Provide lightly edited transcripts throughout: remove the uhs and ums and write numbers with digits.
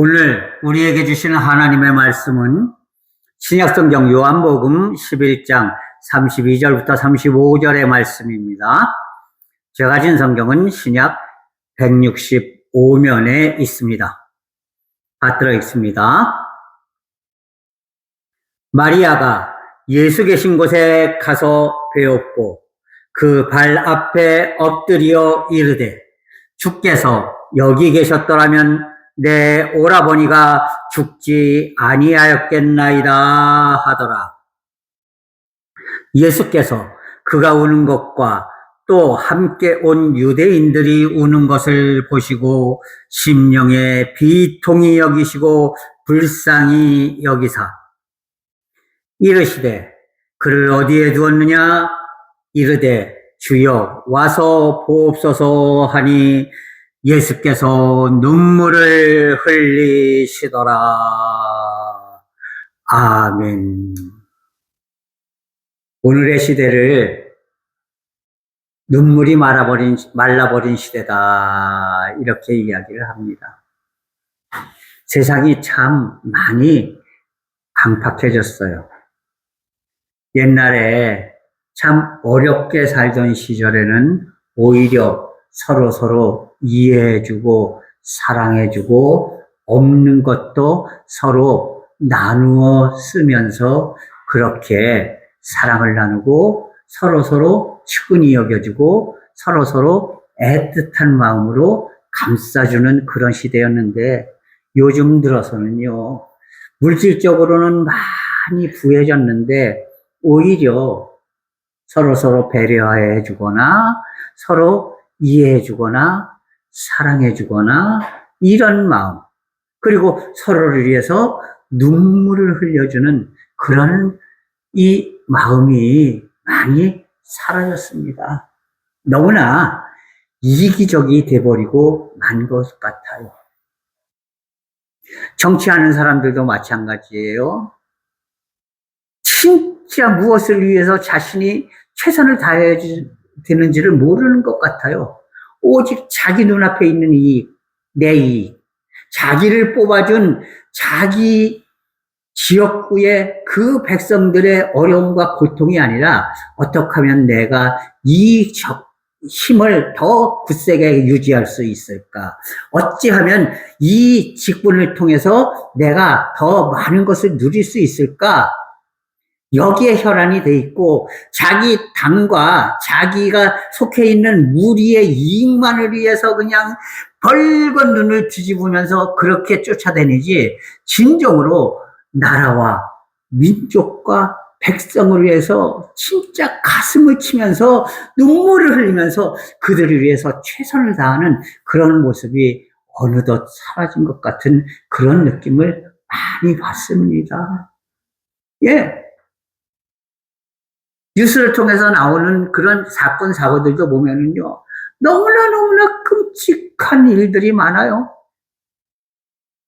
오늘 우리에게 주시는 하나님의 말씀은 신약성경 요한복음 11장 32절부터 35절의 말씀입니다. 제가 가진 성경은 신약 165면에 있습니다. 받들어 있습니다. 마리아가 예수 계신 곳에 가서 배웠고 그 발 앞에 엎드려 이르되 주께서 여기 계셨더라면 내 오라버니가 죽지 아니하였겠나이다 하더라. 예수께서 그가 우는 것과 또 함께 온 유대인들이 우는 것을 보시고 심령에 비통히 여기시고 불쌍히 여기사 이르시되 그를 어디에 두었느냐 이르되 주여 와서 보옵소서 하니 예수께서 눈물을 흘리시더라. 아멘. 오늘의 시대를 눈물이 말라버린 시대다 이렇게 이야기를 합니다. 세상이 참 많이 강팍해졌어요. 옛날에 참 어렵게 살던 시절에는 오히려 서로 이해해주고 사랑해주고 없는 것도 서로 나누어 쓰면서 그렇게 사랑을 나누고 서로 측은히 여겨주고 서로 애틋한 마음으로 감싸주는 그런 시대였는데 요즘 들어서는요, 물질적으로는 많이 부해졌는데 오히려 서로 배려해 주거나 서로 이해해 주거나 사랑해 주거나 이런 마음, 그리고 서로를 위해서 눈물을 흘려주는 그런 이 마음이 많이 사라졌습니다. 너무나 이기적이 돼버리고 만 것 같아요. 정치하는 사람들도 마찬가지예요. 진짜 무엇을 위해서 자신이 최선을 다해야 되는지를 모르는 것 같아요. 오직 자기 눈앞에 있는 이익, 내 이익, 자기를 뽑아준 자기 지역구의 그 백성들의 어려움과 고통이 아니라 어떻게 하면 내가 이 힘을 더 굳세게 유지할 수 있을까? 어찌하면 이 직분을 통해서 내가 더 많은 것을 누릴 수 있을까? 여기에 혈안이 돼 있고 자기 당과 자기가 속해 있는 무리의 이익만을 위해서 그냥 벌건 눈을 뒤집으면서 그렇게 쫓아다니지 진정으로 나라와 민족과 백성을 위해서 진짜 가슴을 치면서 눈물을 흘리면서 그들을 위해서 최선을 다하는 그런 모습이 어느덧 사라진 것 같은 그런 느낌을 많이 받습니다. 예. 뉴스를 통해서 나오는 그런 사건, 사고들도 보면은요, 너무나 끔찍한 일들이 많아요.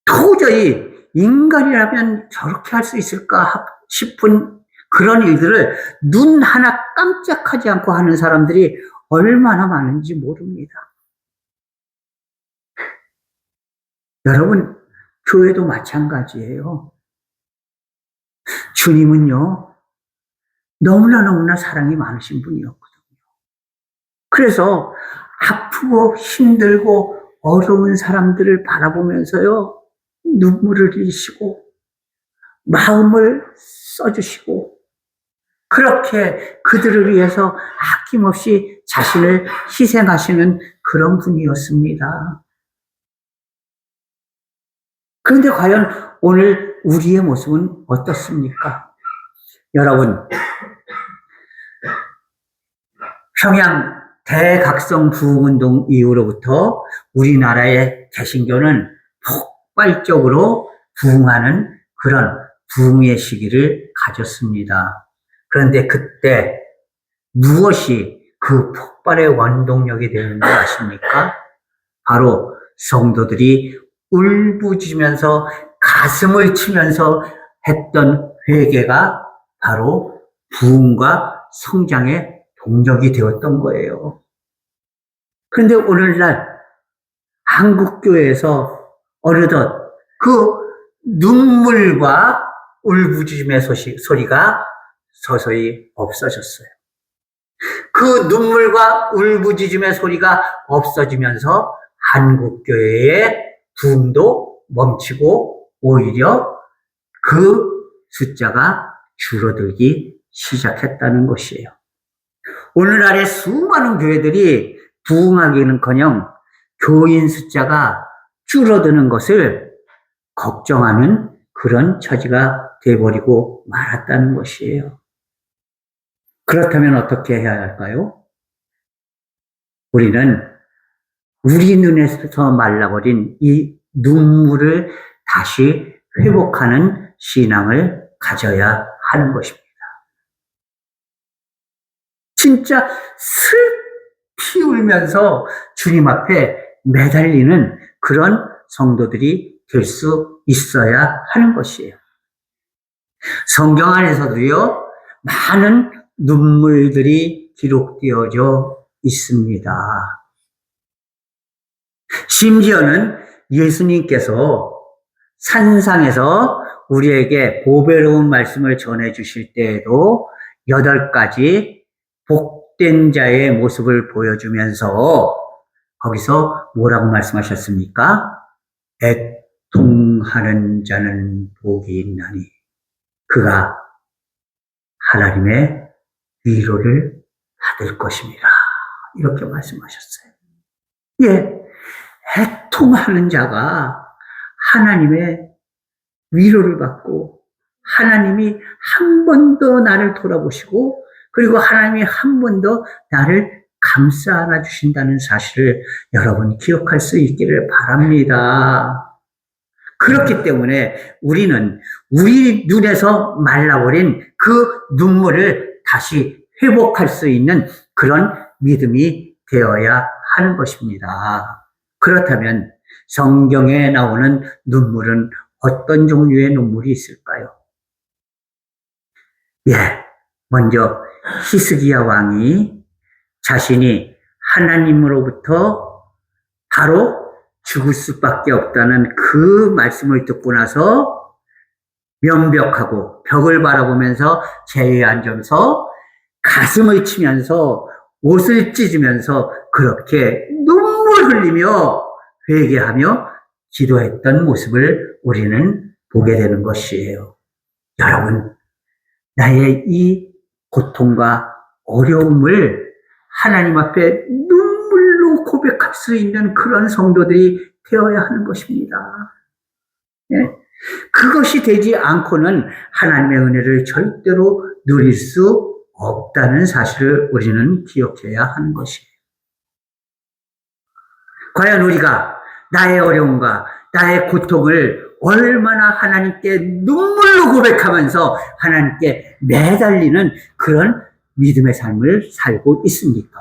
도저히 인간이라면 저렇게 할 수 있을까 싶은 그런 일들을 눈 하나 깜짝하지 않고 하는 사람들이 얼마나 많은지 모릅니다. 여러분, 교회도 마찬가지예요. 주님은요, 너무나 사랑이 많으신 분이었거든요. 그래서 아프고 힘들고 어려운 사람들을 바라보면서요, 눈물을 흘리시고 마음을 써주시고 그렇게 그들을 위해서 아낌없이 자신을 희생하시는 그런 분이었습니다. 그런데 과연 오늘 우리의 모습은 어떻습니까? 여러분, 평양 대각성 부흥운동 이후로부터 우리나라의 개신교는 폭발적으로 부흥하는 그런 부흥의 시기를 가졌습니다. 그런데 그때 무엇이 그 폭발의 원동력이 되는지 아십니까? 바로 성도들이 울부짖으면서 가슴을 치면서 했던 회개가 바로 부흥과 성장의 동력이 되었던 거예요. 그런데 오늘날 한국교회에서 어느덧 그 눈물과 울부짖음의 소리가 서서히 없어졌어요. 그 눈물과 울부짖음의 소리가 없어지면서 한국교회의 부흥도 멈추고 오히려 그 숫자가 줄어들기 시작했다는 것이에요. 오늘날의 수많은 교회들이 부흥하기는커녕 교인 숫자가 줄어드는 것을 걱정하는 그런 처지가 돼버리고 말았다는 것이에요. 그렇다면 어떻게 해야 할까요? 우리는 우리 눈에서 말라버린 이 눈물을 다시 회복하는 신앙을 가져야 하는 것입니다. 진짜 슬피 울면서 주님 앞에 매달리는 그런 성도들이 될 수 있어야 하는 것이에요. 성경 안에서도요, 많은 눈물들이 기록되어져 있습니다. 심지어는 예수님께서 산상에서 우리에게 보배로운 말씀을 전해주실 때에도 8가지 복된 자의 모습을 보여주면서 거기서 뭐라고 말씀하셨습니까? 애통하는 자는 복이 있나니 그가 하나님의 위로를 받을 것입니다. 이렇게 말씀하셨어요. 예, 애통하는 자가 하나님의 위로를 받고 하나님이 한 번 더 나를 돌아보시고 그리고 하나님이 한 번 더 나를 감싸 안아주신다는 사실을 여러분 기억할 수 있기를 바랍니다. 그렇기 때문에 우리는 우리 눈에서 말라버린 그 눈물을 다시 회복할 수 있는 그런 믿음이 되어야 하는 것입니다. 그렇다면 성경에 나오는 눈물은 어떤 종류의 눈물이 있을까요? 예, 먼저 히스기야 왕이 자신이 하나님으로부터 바로 죽을 수밖에 없다는 그 말씀을 듣고 나서 면벽하고 벽을 바라보면서 제에 앉아서 가슴을 치면서 옷을 찢으면서 그렇게 눈물 흘리며 회개하며 기도했던 모습을 우리는 보게 되는 것이에요. 여러분, 나의 이 고통과 어려움을 하나님 앞에 눈물로 고백할 수 있는 그런 성도들이 되어야 하는 것입니다. 예? 그것이 되지 않고는 하나님의 은혜를 절대로 누릴 수 없다는 사실을 우리는 기억해야 하는 것이에요. 과연 우리가 나의 어려움과 나의 고통을 얼마나 하나님께 눈물로 고백하면서 하나님께 매달리는 그런 믿음의 삶을 살고 있습니까?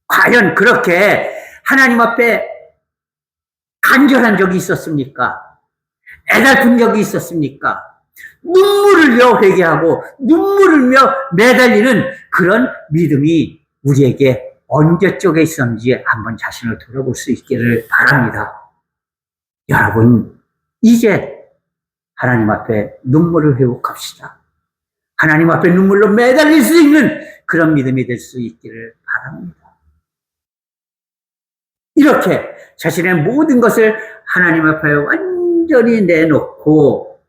과연 그렇게 하나님 앞에 간절한 적이 있었습니까? 애달픈 적이 있었습니까? 눈물을 흘려 회개하고 눈물을 흘려 매달리는 그런 믿음이 우리에게 언제 쪽에 있었는지 한번 자신을 돌아볼 수 있기를 바랍니다. 여러분, 이제 하나님 앞에 눈물을 회복합시다. 하나님 앞에 눈물로 매달릴 수 있는 그런 믿음이 될 수 있기를 바랍니다. 이렇게 자신의 모든 것을 하나님 앞에 완전히 내놓고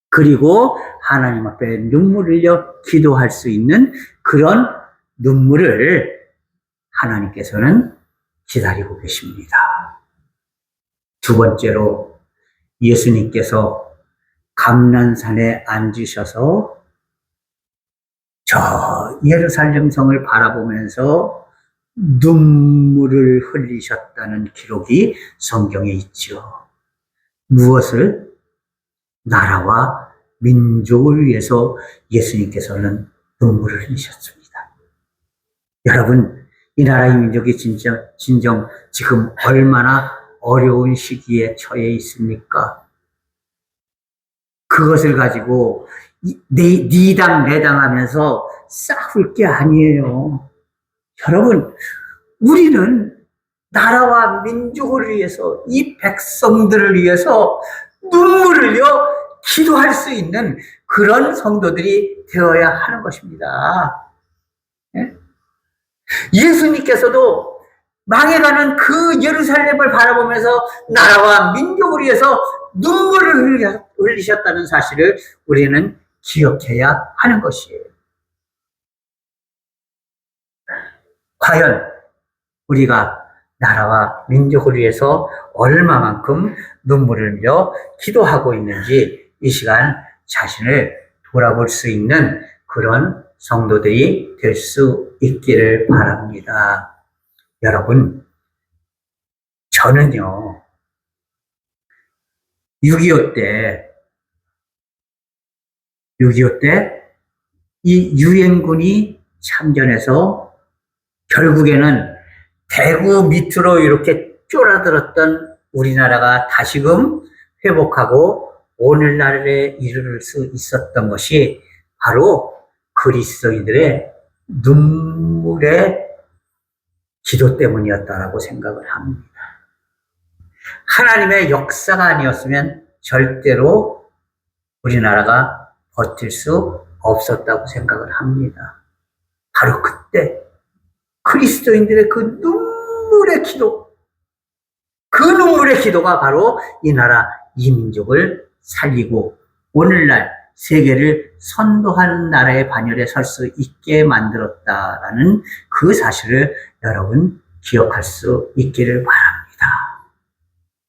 그리고 하나님 앞에 눈물을 흘려 기도할 수 있는 그런 눈물을 하나님께서는 기다리고 계십니다. 두 번째로 예수님께서 감난산에 앉으셔서 저 예루살렘 성을 바라보면서 눈물을 흘리셨다는 기록이 성경에 있죠. 무엇을? 나라와 민족을 위해서 예수님께서는 눈물을 흘리셨습니다. 여러분, 이 나라의 민족이 진정 지금 얼마나 어려운 시기에 처해 있습니까? 그것을 가지고 니당 내당 하면서 싸울 게 아니에요. 여러분, 우리는 나라와 민족을 위해서, 이 백성들을 위해서 눈물을 흘려 기도할 수 있는 그런 성도들이 되어야 하는 것입니다. 예? 예수님께서도 망해가는 그 예루살렘을 바라보면서 나라와 민족을 위해서 눈물을 흘리셨다는 사실을 우리는 기억해야 하는 것이에요. 과연 우리가 나라와 민족을 위해서 얼마만큼 눈물을 흘려 기도하고 있는지 이 시간 자신을 돌아볼 수 있는 그런 성도들이 될 수 있기를 바랍니다. 여러분, 저는요, 6.25 때 이 유엔군이 참전해서 결국에는 대구 밑으로 이렇게 쫄아들었던 우리나라가 다시금 회복하고 오늘날에 이를 수 있었던 것이 바로 그리스도인들의 눈물의 기도 때문이었다라고 생각을 합니다. 하나님의 역사가 아니었으면 절대로 우리나라가 버틸 수 없었다고 생각을 합니다. 바로 그때 그리스도인들의 그 눈물의 기도, 그 눈물의 기도가 바로 이 나라, 이 민족을 살리고 오늘날 세계를 선도하는 나라의 반열에 설 수 있게 만들었다라는 그 사실을 여러분 기억할 수 있기를 바랍니다.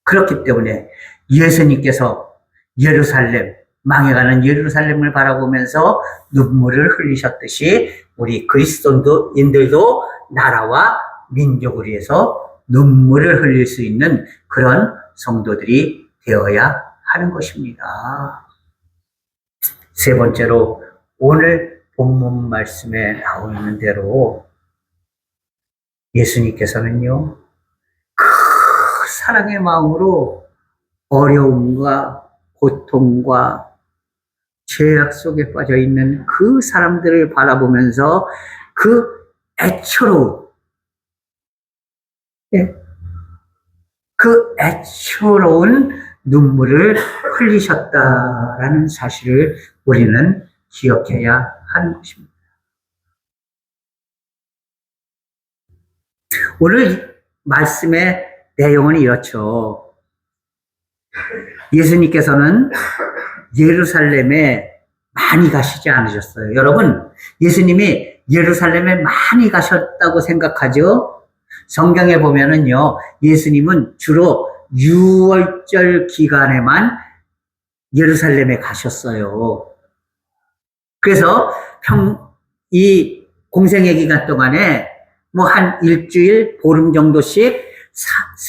그렇기 때문에 예수님께서 예루살렘, 망해가는 예루살렘을 바라보면서 눈물을 흘리셨듯이 우리 그리스도인들도 나라와 민족을 위해서 눈물을 흘릴 수 있는 그런 성도들이 되어야 하는 것입니다. 세 번째로 오늘 본문 말씀에 나와 있는 대로 예수님께서는요, 그 사랑의 마음으로 어려움과 고통과 죄악 속에 빠져 있는 그 사람들을 바라보면서 그 애처로운, 그 애처로운 눈물을 흘리셨다라는 사실을 우리는 기억해야 하는 것입니다. 오늘 말씀의 내용은 이렇죠. 예수님께서는 예루살렘에 많이 가시지 않으셨어요. 여러분, 예수님이 예루살렘에 많이 가셨다고 생각하죠? 성경에 보면은요, 예수님은 주로 6월절 기간에만 예루살렘에 가셨어요. 그래서 이 공생의 기간 동안에 뭐 한 일주일, 보름 정도씩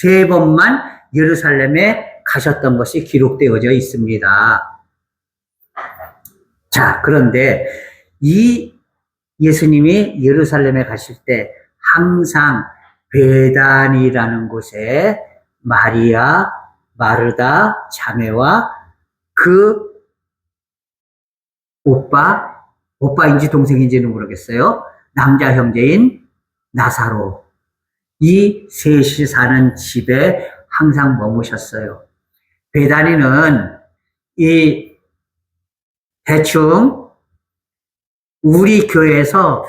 3번만 예루살렘에 가셨던 것이 기록되어져 있습니다. 자, 그런데 이 예수님이 예루살렘에 가실 때 항상 베단이라는 곳에 마리아, 마르다 자매와 그 오빠인지 동생인지는 모르겠어요. 남자 형제인 나사로, 이 셋이 사는 집에 항상 머무셨어요. 베다니는 이 대충 우리 교회에서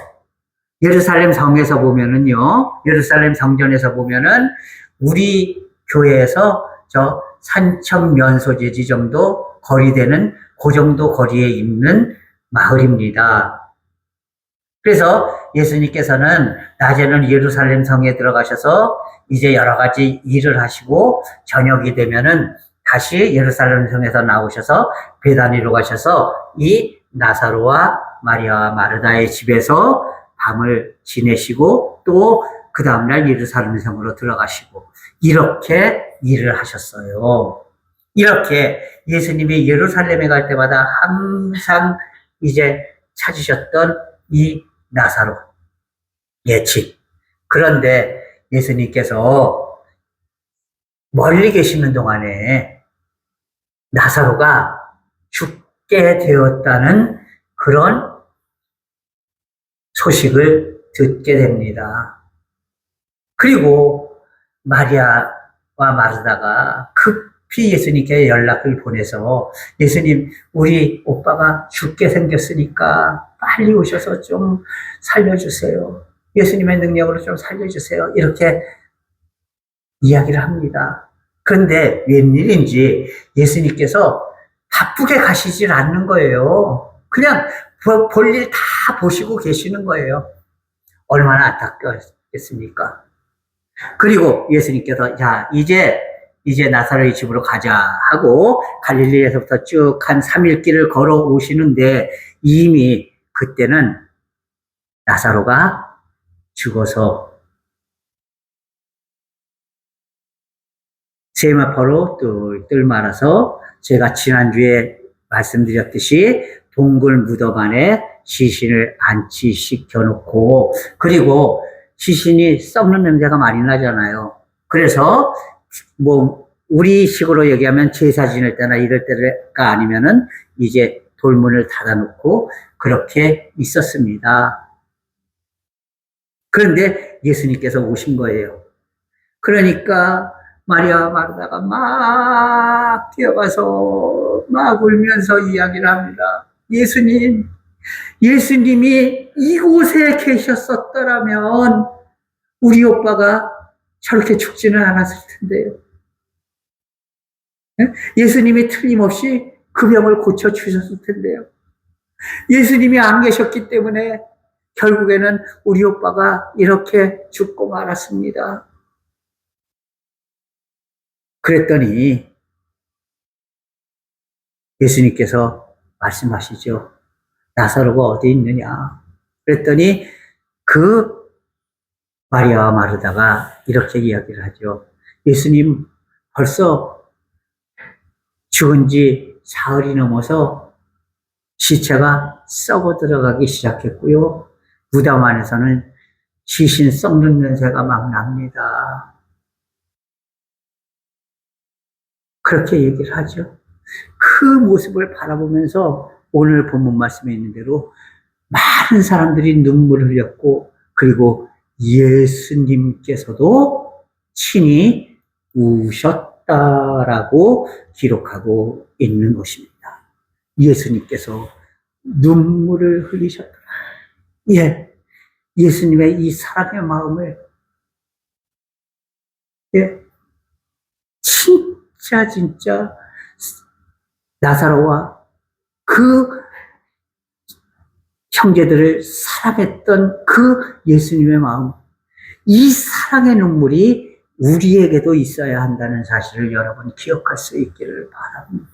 예루살렘 성에서 보면은요, 예루살렘 성전에서 보면은 우리 교회에서 저 산천면소재지 정도 거리되는 그 정도 거리에 있는 마을입니다. 그래서 예수님께서는 낮에는 예루살렘 성에 들어가셔서 이제 여러 가지 일을 하시고 저녁이 되면은 다시 예루살렘 성에서 나오셔서 베다니로 가셔서 이 나사로와 마리아와 마르다의 집에서 밤을 지내시고 또 그 다음날 예루살렘 성으로 들어가시고 이렇게 일을 하셨어요. 이렇게 예수님이 예루살렘에 갈 때마다 항상 이제 찾으셨던 이 나사로의 집. 그런데 예수님께서 멀리 계시는 동안에 나사로가 죽게 되었다는 그런 소식을 듣게 됩니다. 그리고 마리아와 마르다가 급히 예수님께 연락을 보내서 예수님, 우리 오빠가 죽게 생겼으니까 빨리 오셔서 좀 살려주세요. 예수님의 능력으로 좀 살려주세요. 이렇게 이야기를 합니다. 그런데 웬일인지 예수님께서 바쁘게 가시질 않는 거예요. 그냥 볼일 다 보시고 계시는 거예요. 얼마나 안타깝겠습니까? 그리고 예수님께서 자 이제 나사로의 집으로 가자 하고 갈릴리에서부터 쭉 한 3일 길을 걸어 오시는데 이미 그때는 나사로가 죽어서 세마포로 뜰뜰 말아서 제가 지난주에 말씀드렸듯이 동굴 무덤 안에 시신을 안치시켜 놓고, 그리고 시신이 썩는 냄새가 많이 나잖아요. 그래서 뭐 우리 식으로 얘기하면 제사 지낼 때나 이럴 때가 아니면은 이제 돌문을 닫아 놓고 그렇게 있었습니다. 그런데 예수님께서 오신 거예요. 그러니까 마리아 마르다가 막 뛰어가서 막 울면서 이야기를 합니다. 예수님이 이곳에 계셨었더라면 우리 오빠가 저렇게 죽지는 않았을 텐데요. 예수님이 틀림없이 그 병을 고쳐주셨을 텐데요. 예수님이 안 계셨기 때문에 결국에는 우리 오빠가 이렇게 죽고 말았습니다. 그랬더니 예수님께서 말씀하시죠. 나사로가 어디 있느냐. 그랬더니 그 마리아와 마르다가 이렇게 이야기를 하죠. 예수님 벌써 죽은 지 사흘이 넘어서 시체가 썩어 들어가기 시작했고요. 무덤 안에서는 시신 썩는 냄새가 막 납니다. 그렇게 얘기를 하죠. 그 모습을 바라보면서 오늘 본문 말씀에 있는 대로 많은 사람들이 눈물을 흘렸고, 그리고 예수님께서도 친히 우셨다라고 기록하고 있는 것입니다. 예수님께서 눈물을 흘리셨더라. 예, 예수님의 이 사랑의 마음을, 예, 진짜 나사로와 그 형제들을 사랑했던 그 예수님의 마음, 이 사랑의 눈물이 우리에게도 있어야 한다는 사실을 여러분 기억할 수 있기를 바랍니다.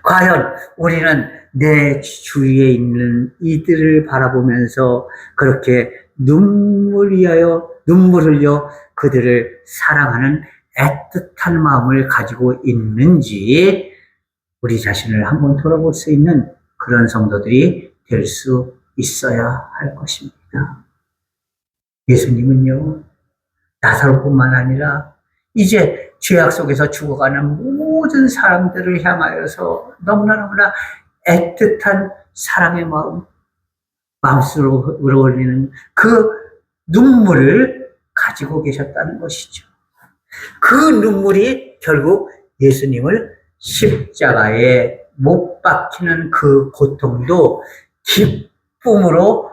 과연 우리는 내 주위에 있는 이들을 바라보면서 그렇게 눈물 흘려 그들을 사랑하는 애틋한 마음을 가지고 있는지 우리 자신을 한번 돌아볼 수 있는 그런 성도들이 될 수 있어야 할 것입니다. 예수님은요, 나사로뿐만 아니라 이제 죄악 속에서 죽어가는 모든 사람들을 향하여서 너무나 애틋한 사랑의 마음속으로 흘러올리는 그 눈물을 가지고 계셨다는 것이죠. 그 눈물이 결국 예수님을 십자가에 못 박히는 그 고통도 기쁨으로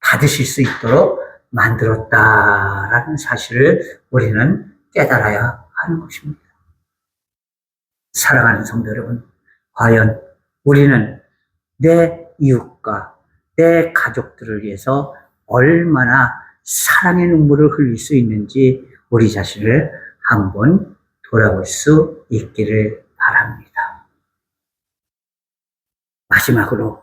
받으실 수 있도록 만들었다라는 사실을 우리는 깨달아야 하는 것입니다. 사랑하는 성도 여러분, 과연 우리는 내 이웃과 내 가족들을 위해서 얼마나 사랑의 눈물을 흘릴 수 있는지 우리 자신을 한번 돌아볼 수 있기를 바랍니다. 마지막으로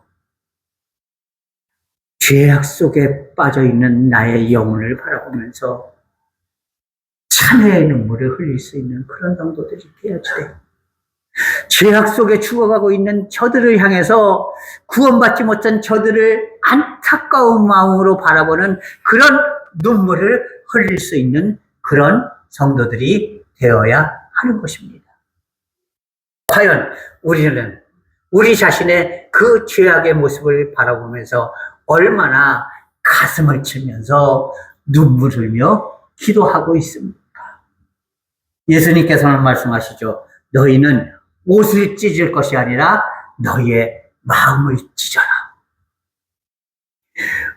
죄악 속에 빠져있는 나의 영혼을 바라보면서 참회의 눈물을 흘릴 수 있는 그런 성도들이 되어야지 돼요. 죄악 속에 죽어가고 있는 저들을 향해서 구원받지 못한 저들을 안타까운 마음으로 바라보는 그런 눈물을 흘릴 수 있는 그런 성도들이 되어야 하는 것입니다. 과연 우리는 우리 자신의 그 죄악의 모습을 바라보면서 얼마나 가슴을 치면서 눈물 흘며 기도하고 있습니까? 예수님께서는 말씀하시죠. 너희는 옷을 찢을 것이 아니라 너희의 마음을 찢어라.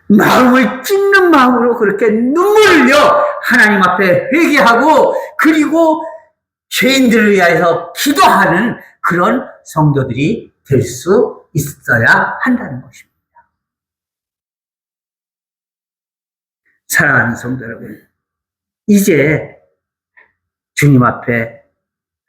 마음을 찢는 마음으로 그렇게 눈물을 흘려 하나님 앞에 회개하고 그리고 죄인들을 위하여 기도하는 그런 성도들이 될 수 있어야 한다는 것입니다. 사랑하는 성도 여러분, 이제 주님 앞에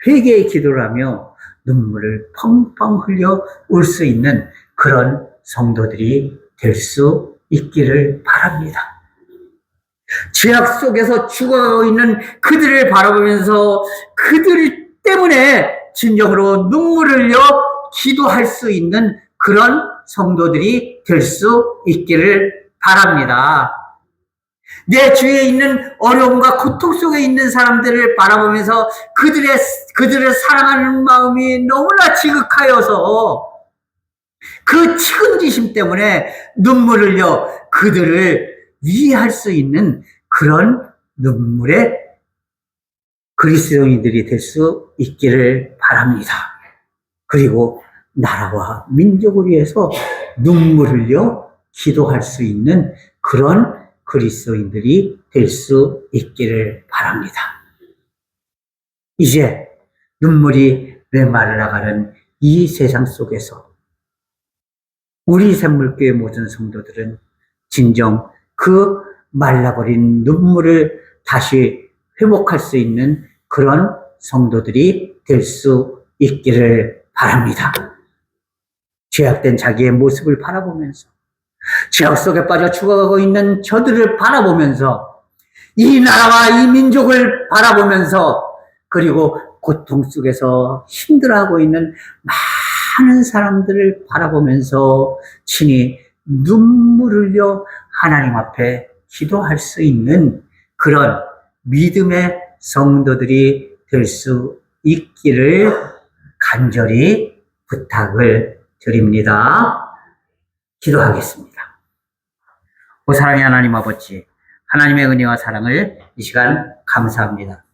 회개의 기도를 하며 눈물을 펑펑 흘려 올 수 있는 그런 성도들이 될 수 있기를 바랍니다. 죄악 속에서 죽어가고 있는 그들을 바라보면서 그들 때문에 진정으로 눈물을 흘려 기도할 수 있는 그런 성도들이 될 수 있기를 바랍니다. 내 주위에 있는 어려움과 고통 속에 있는 사람들을 바라보면서 그들을 사랑하는 마음이 너무나 지극하여서 그 측은지심 때문에 눈물을 흘려 그들을 위할 수 있는 그런 눈물의 그리스도인들이 될 수 있기를 바랍니다. 그리고 나라와 민족을 위해서 눈물을 흘려 기도할 수 있는 그런 그리스도인들이 될 수 있기를 바랍니다. 이제 눈물이 메말라가는 이 세상 속에서 우리 샘물교회 모든 성도들은 진정 그 말라버린 눈물을 다시 회복할 수 있는 그런 성도들이 될 수 있기를 바랍니다. 죄악된 자기의 모습을 바라보면서 죄악 속에 빠져 죽어가고 있는 저들을 바라보면서 이 나라와 이 민족을 바라보면서 그리고 고통 속에서 힘들어하고 있는 많은 사람들을 바라보면서 친히 눈물을 흘려 하나님 앞에 기도할 수 있는 그런 믿음의 성도들이 될 수 있기를 간절히 부탁을 드립니다. 기도하겠습니다. 오 사랑의 하나님 아버지, 하나님의 은혜와 사랑을 이 시간 감사합니다.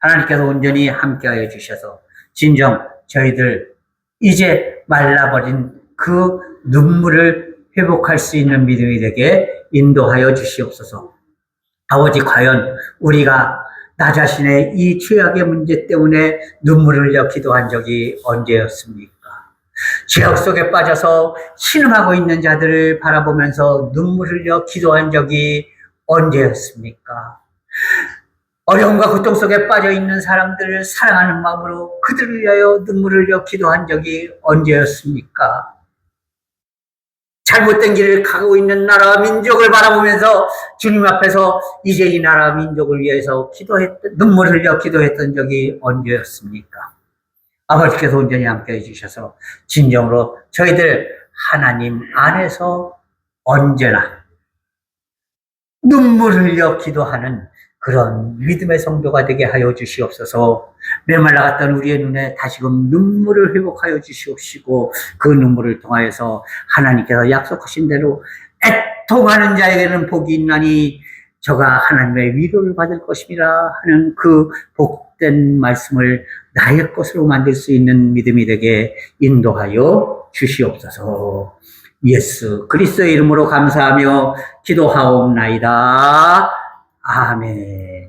하나님께서 온전히 함께하여 주셔서 진정 저희들 이제 말라버린 그 눈물을 회복할 수 있는 믿음이 되게 인도하여 주시옵소서. 아버지, 과연 우리가 나 자신의 이 죄악의 문제 때문에 눈물을 흘려 기도한 적이 언제였습니까? 죄악 속에 빠져서 신음하고 있는 자들을 바라보면서 눈물을 흘려 기도한 적이 언제였습니까? 어려움과 고통 속에 빠져 있는 사람들을 사랑하는 마음으로 그들을 위하여 눈물을 흘려 기도한 적이 언제였습니까? 잘못된 길을 가고 있는 나라와 민족을 바라보면서 주님 앞에서 이제 이 나라와 민족을 위해서 눈물을 흘려 기도했던 적이 언제였습니까? 아버지께서 온전히 함께 해주셔서 진정으로 저희들 하나님 안에서 언제나 눈물을 흘려 기도하는 그런 믿음의 성도가 되게 하여 주시옵소서. 메말라갔던 우리의 눈에 다시금 눈물을 회복하여 주시옵시고 그 눈물을 통하여서 하나님께서 약속하신 대로 애통하는 자에게는 복이 있나니 저가 하나님의 위로를 받을 것이라 하는 그 복된 말씀을 나의 것으로 만들 수 있는 믿음이 되게 인도하여 주시옵소서. 예수 그리스도의 이름으로 감사하며 기도하옵나이다. 아멘.